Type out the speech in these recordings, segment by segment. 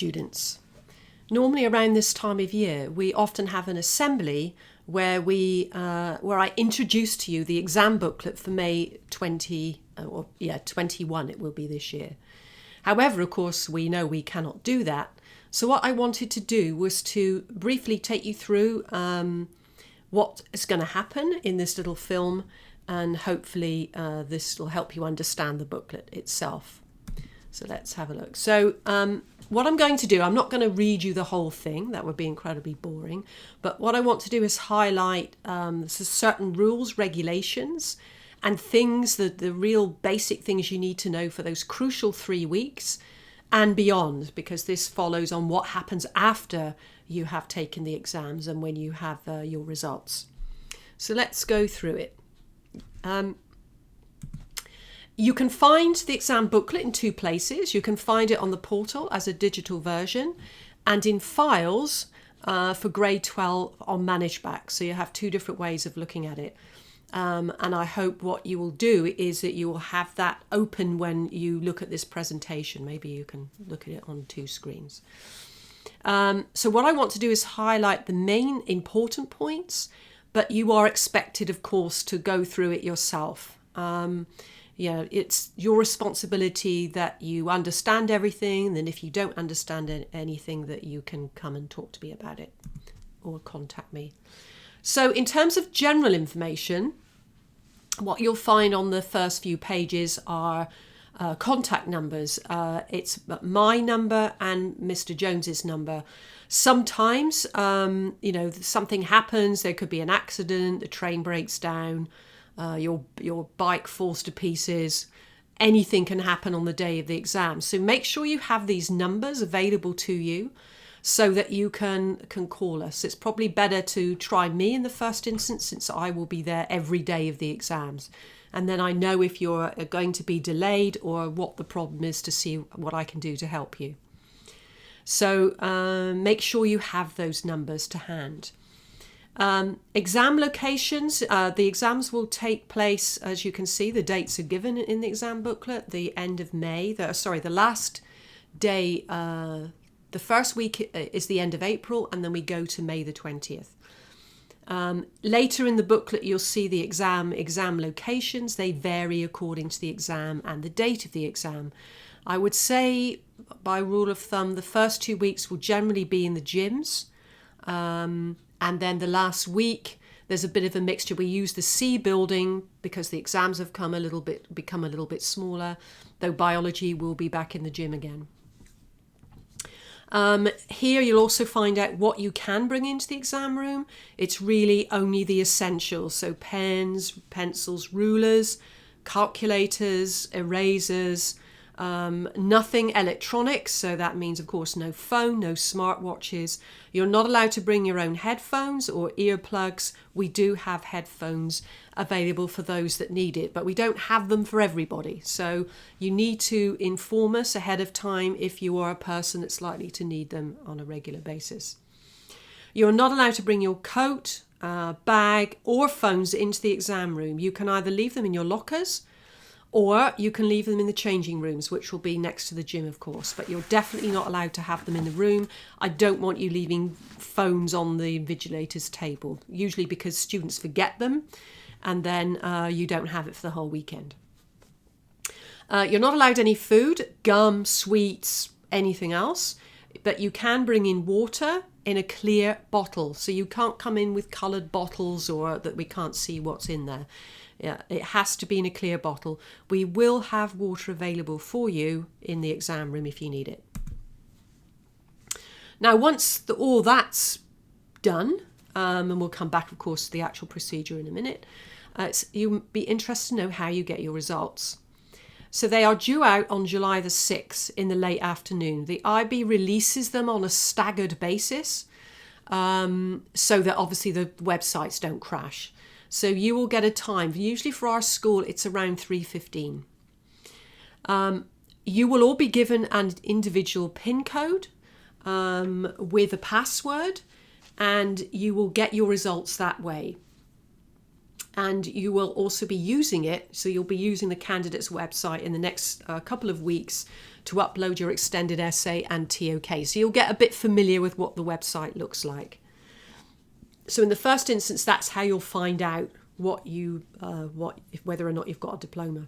students. Normally around this time of year, we often have an assembly where I introduce to you the exam booklet for May 21 it will be this year. However, of course, we know we cannot do that. So what I wanted to do was to briefly take you through what is going to happen in this little film, and hopefully this will help you understand the booklet itself. So let's have a look. So what I'm going to do, I'm not going to read you the whole thing, that would be incredibly boring, but what I want to do is highlight certain rules, regulations, and things, the real basic things you need to know for those crucial 3 weeks and beyond, because this follows on what happens after you have taken the exams and when you have your results. So let's go through it. You can find the exam booklet in 2 places. You can find it on the portal as a digital version and in files for grade 12 on ManageBack. So you have 2 different ways of looking at it. And I hope what you will do is that you will have that open when you look at this presentation. Maybe you can look at it on 2 screens. So what I want to do is highlight the main important points, but you are expected, of course, to go through it yourself. It's your responsibility that you understand everything, and if you don't understand anything, that you can come and talk to me about it or contact me. So in terms of general information, what you'll find on the first few pages are contact numbers. It's my number and Mr. Jones's number. Sometimes, something happens. There could be an accident, the train breaks down, your bike falls to pieces. Anything can happen on the day of the exam. So make sure you have these numbers available to you so that you can call us. It's probably better to try me in the first instance, since I will be there every day of the exams. And then I know if you're going to be delayed or what the problem is, to see what I can do to help you. So make sure you have those numbers to hand. Exam locations. The exams will take place, as you can see, the dates are given in the exam booklet, the end of May. The last day, the first week is the end of April, and then we go to May the 20th. Later in the booklet, you'll see the exam locations. They vary according to the exam and the date of the exam. I would say, by rule of thumb, the first 2 weeks will generally be in the gyms. And then the last week, there's a bit of a mixture. We use the C building because the exams have become a little bit smaller, though biology will be back in the gym again. Here you'll also find out what you can bring into the exam room. It's really only the essentials, so pens, pencils, rulers, calculators, erasers, nothing electronic, so that means, of course, no phone, no smartwatches. You're not allowed to bring your own headphones or earplugs. We do have headphones available for those that need it, but we don't have them for everybody. So you need to inform us ahead of time if you are a person that's likely to need them on a regular basis. You're not allowed to bring your coat, bag, or phones into the exam room. You can either leave them in your lockers, or you can leave them in the changing rooms, which will be next to the gym, of course. But you're definitely not allowed to have them in the room. I don't want you leaving phones on the invigilator's table, usually because students forget them, and then you don't have it for the whole weekend. You're not allowed any food, gum, sweets, anything else, but you can bring in water in a clear bottle. So you can't come in with coloured bottles or that we can't see what's in there. Yeah, it has to be in a clear bottle. We will have water available for you in the exam room if you need it. Now, once all that's done, and we'll come back, of course, to the actual procedure in a minute, you'll be interested to know how you get your results. So they are due out on July the 6th in the late afternoon. The IB releases them on a staggered basis, so that obviously the websites don't crash. So you will get a time. Usually for our school, it's around 3:15. You will all be given an individual PIN code with a password, and you will get your results that way. And you will also be using it. So you'll be using the candidate's website in the next couple of weeks to upload your extended essay and TOK. So you'll get a bit familiar with what the website looks like. So in the first instance, that's how you'll find out whether or not you've got a diploma.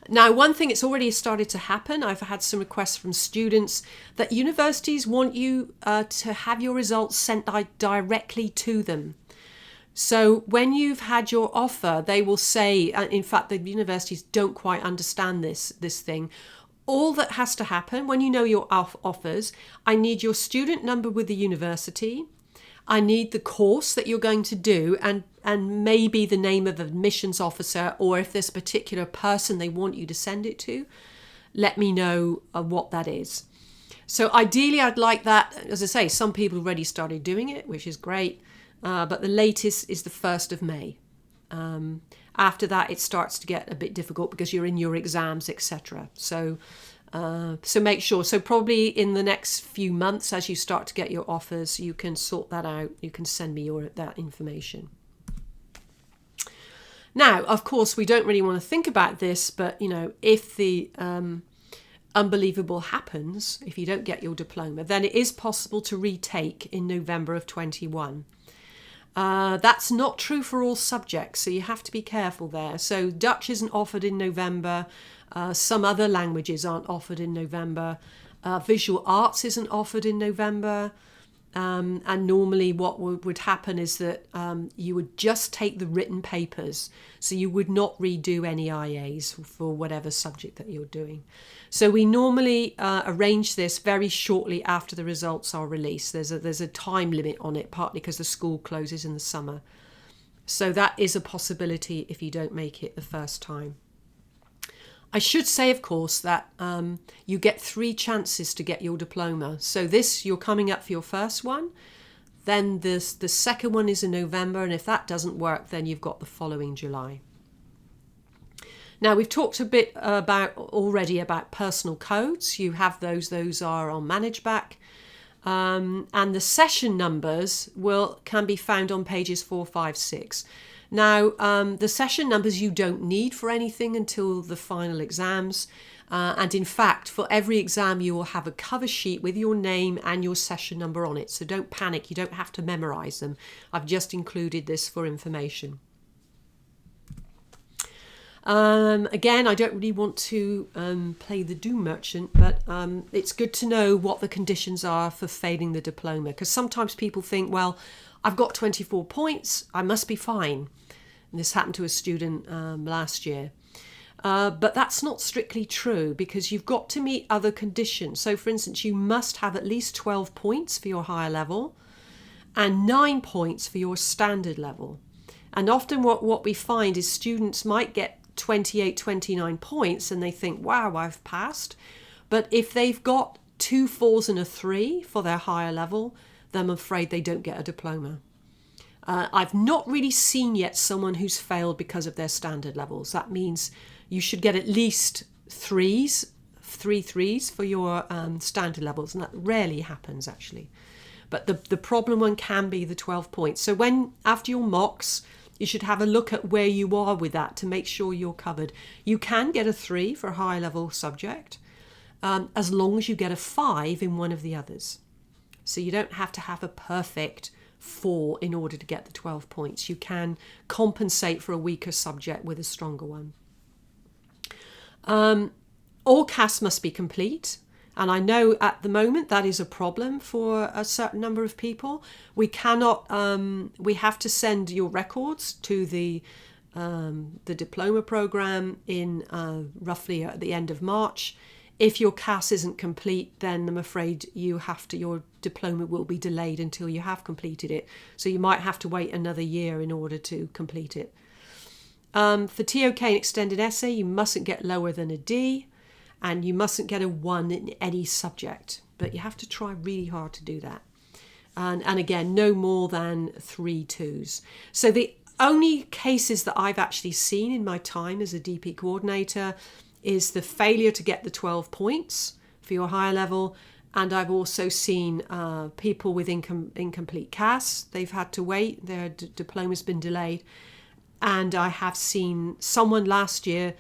Now, one thing, it's already started to happen. I've had some requests from students that universities want you to have your results sent directly to them. So when you've had your offer, they will say, in fact, the universities don't quite understand this thing. All that has to happen when you know your offers, I need your student number with the university. I need the course that you're going to do and maybe the name of the admissions officer, or if there's a particular person they want you to send it to, let me know what that is. So ideally, I'd like that. As I say, some people already started doing it, which is great. But the latest is the 1st of May. After that, it starts to get a bit difficult because you're in your exams, etc. So make sure. So probably in the next few months, as you start to get your offers, you can sort that out. You can send me that information. Now, of course, we don't really want to think about this, but if the unbelievable happens, if you don't get your diploma, then it is possible to retake in November of 21. That's not true for all subjects, so you have to be careful there. So Dutch isn't offered in November. Some other languages aren't offered in November. Visual arts isn't offered in November. And normally what would happen is that you would just take the written papers. So you would not redo any IAs for whatever subject that you're doing. So we normally arrange this very shortly after the results are released. There's a time limit on it, partly because the school closes in the summer. So that is a possibility if you don't make it the first time. I should say, of course, that you get 3 chances to get your diploma. So you're coming up for your first one. Then the second one is in November. And if that doesn't work, then you've got the following July. Now, we've talked a bit already about personal codes. You have those. Those are on ManageBack. And the session numbers can be found on pages 4, 5, 6. Now, the session numbers you don't need for anything until the final exams. And in fact, for every exam, you will have a cover sheet with your name and your session number on it. So don't panic. You don't have to memorize them. I've just included this for information. Again, I don't really want to play the doom merchant, but it's good to know what the conditions are for failing the diploma. Because sometimes people think, well, I've got 24 points, I must be fine. And this happened to a student last year. But that's not strictly true, because you've got to meet other conditions. So, for instance, you must have at least 12 points for your higher level and 9 points for your standard level. And often what we find is students might get 28, 29 points and they think, wow, I've passed. But if they've got 2 4s and a 3 for their higher level, then I'm afraid they don't get a diploma. I've not really seen yet someone who's failed because of their standard levels. That means you should get at least 3 3s for your standard levels, and that rarely happens actually. But the problem one can be the 12 points. So after your mocks, you should have a look at where you are with that to make sure you're covered. You can get a 3 for a high level subject as long as you get a 5 in one of the others. So you don't have to have a perfect 4 in order to get the 12 points. You can compensate for a weaker subject with a stronger one. All CAS must be complete. And I know at the moment that is a problem for a certain number of people. We cannot, we have to send your records to the diploma program in roughly at the end of March. If your CAS isn't complete, then I'm afraid your diploma will be delayed until you have completed it. So you might have to wait another year in order to complete it. For TOK and extended essay, you mustn't get lower than a D. And you mustn't get a 1 in any subject, but you have to try really hard to do that. And again, no more than 3 2s. So the only cases that I've actually seen in my time as a DP coordinator is the failure to get the 12 points for your higher level. And I've also seen people with incomplete CAS. They've had to wait. Their diploma's been delayed. And I have seen someone last year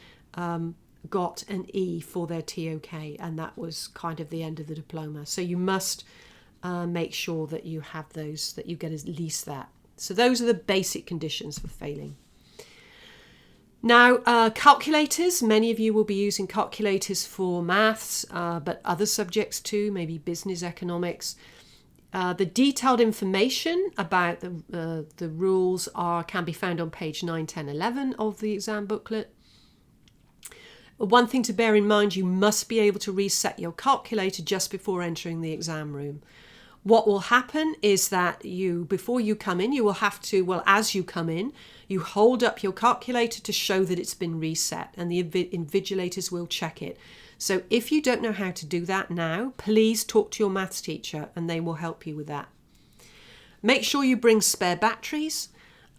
got an E for their TOK, and that was kind of the end of the diploma. So you must make sure that you have those, that you get at least that. So those are the basic conditions for failing. Now, calculators, many of you will be using calculators for maths, but other subjects too, maybe business, economics. The detailed information about the rules can be found on page 9, 10, 11 of the exam booklet. One thing to bear in mind, you must be able to reset your calculator just before entering the exam room. What will happen is that before you come in, you will have to, as you come in, you hold up your calculator to show that it's been reset, and the invigilators will check it. So if you don't know how to do that now, please talk to your maths teacher and they will help you with that. Make sure you bring spare batteries.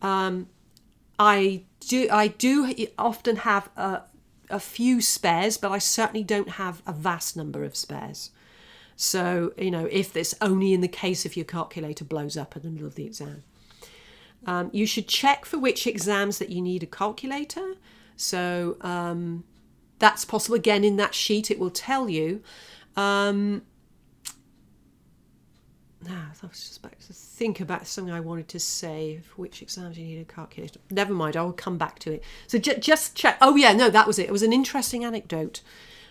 I do often have a few spares, but I certainly don't have a vast number of spares. So, if it's only in the case if your calculator blows up in the middle of the exam. You should check for which exams that you need a calculator. So that's possible. Again, in that sheet, it will tell you. Now, I was just about to think about something I wanted to say. For which exams you need a calculator. Never mind, I will come back to it. So just check. Oh, yeah, no, that was it. It was an interesting anecdote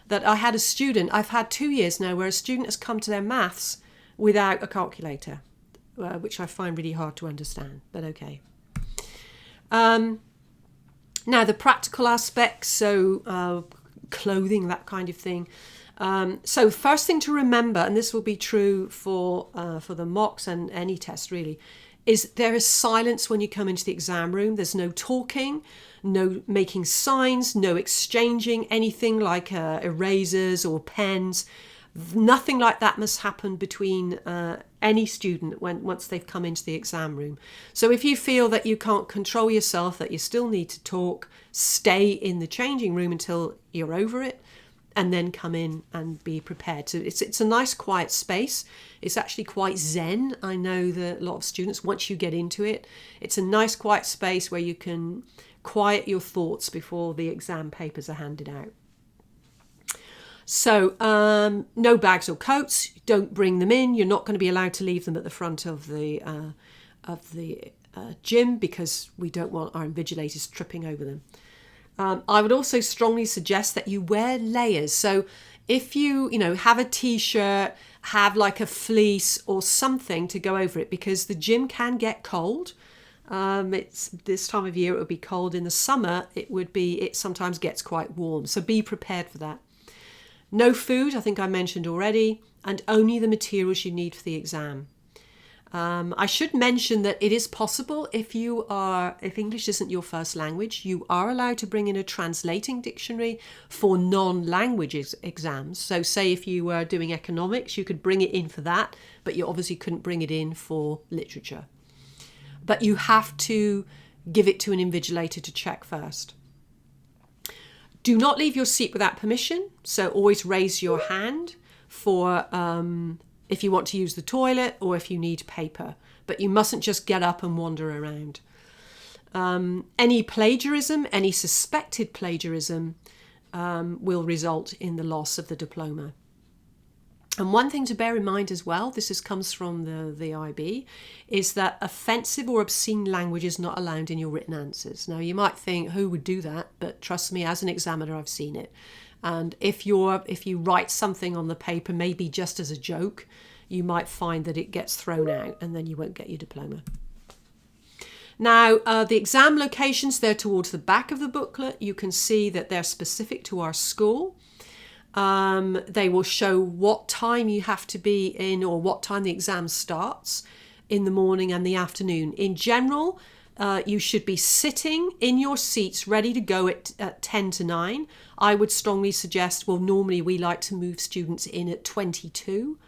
that I had a student. I've had 2 years now where a student has come to their maths without a calculator, which I find really hard to understand, but okay. Now, the practical aspects, so clothing, that kind of thing. So first thing to remember, and this will be true for the mocks and any test really, is there is silence when you come into the exam room. There's no talking, no making signs, no exchanging anything like erasers or pens. Nothing like that must happen between any student once they've come into the exam room. So if you feel that you can't control yourself, that you still need to talk, stay in the changing room until you're over it, and then come in and be prepared. So it's a nice quiet space. It's actually quite zen. I know that a lot of students, once you get into it, it's a nice quiet space where you can quiet your thoughts before the exam papers are handed out. So no bags or coats. Don't bring them in. You're not going to be allowed to leave them at the front of the gym because we don't want our invigilators tripping over them. I would also strongly suggest that you wear layers. So if you have a t-shirt, have like a fleece or something to go over it, because the gym can get cold. It's this time of year, it would be cold. In the summer, it sometimes gets quite warm. So be prepared for that. No food, I think I mentioned already, and only the materials you need for the exam. I should mention that it is possible if English isn't your first language, you are allowed to bring in a translating dictionary for non-language exams. So say if you were doing economics, you could bring it in for that, but you obviously couldn't bring it in for literature. But you have to give it to an invigilator to check first. Do not leave your seat without permission. So always raise your hand for if you want to use the toilet or if you need paper. But you mustn't just get up and wander around. Any plagiarism, any suspected plagiarism will result in the loss of the diploma. And one thing to bear in mind as well, comes from the IB, is that offensive or obscene language is not allowed in your written answers. Now, you might think, who would do that? But trust me, as an examiner, I've seen it. And if you write something on the paper, maybe just as a joke, you might find that it gets thrown out and then you won't get your diploma. Now, the exam locations, they're towards the back of the booklet. You can see that they're specific to our school. They will show what time you have to be in or what time the exam starts in the morning and the afternoon. In general, you should be sitting in your seats ready to go at 10 to 9. I would strongly suggest, normally we like to move students in at 22.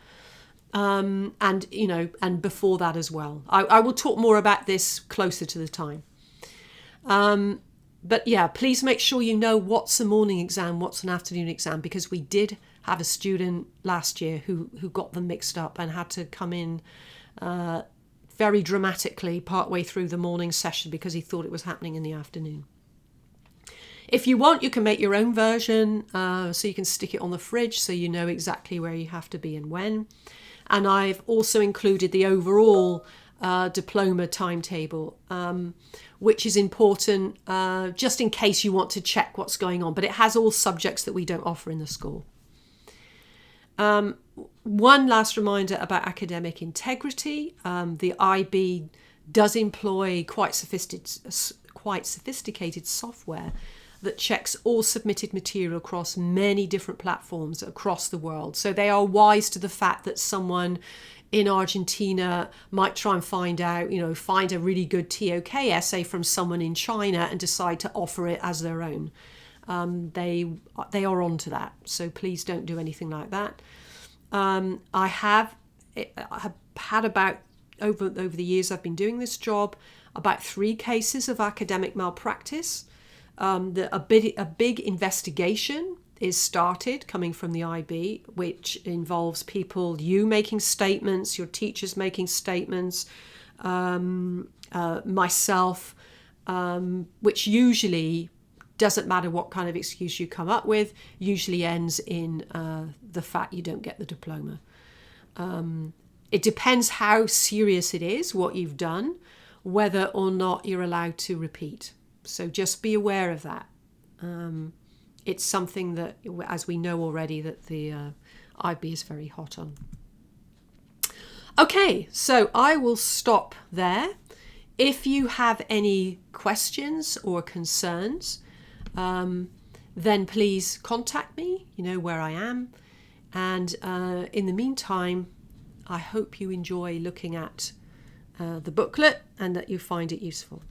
And before that as well. I will talk more about this closer to the time. But yeah, please make sure you know what's a morning exam, what's an afternoon exam, because we did have a student last year who got them mixed up and had to come in very dramatically partway through the morning session because he thought it was happening in the afternoon. If you want, you can make your own version, so you can stick it on the fridge so you know exactly where you have to be and when. And I've also included the overall diploma timetable, which is important just in case you want to check what's going on. But it has all subjects that we don't offer in the school. One last reminder about academic integrity. The IB does employ quite sophisticated software that checks all submitted material across many different platforms across the world. So they are wise to the fact that someone in Argentina might try and find out, find a really good TOK essay from someone in China and decide to offer it as their own. They are onto that. So please don't do anything like that. I have had about, over the years I've been doing this job, about 3 cases of academic malpractice. A big investigation is started coming from the IB, which involves you making statements, your teachers making statements, myself, which usually doesn't matter what kind of excuse you come up with, usually ends in the fact you don't get the diploma. It depends how serious it is, what you've done, whether or not you're allowed to repeat. So just be aware of that. It's something that, as we know already, that the IB is very hot on. Okay, so I will stop there. If you have any questions or concerns, then please contact me. You know where I am. And in the meantime, I hope you enjoy looking at the booklet and that you find it useful.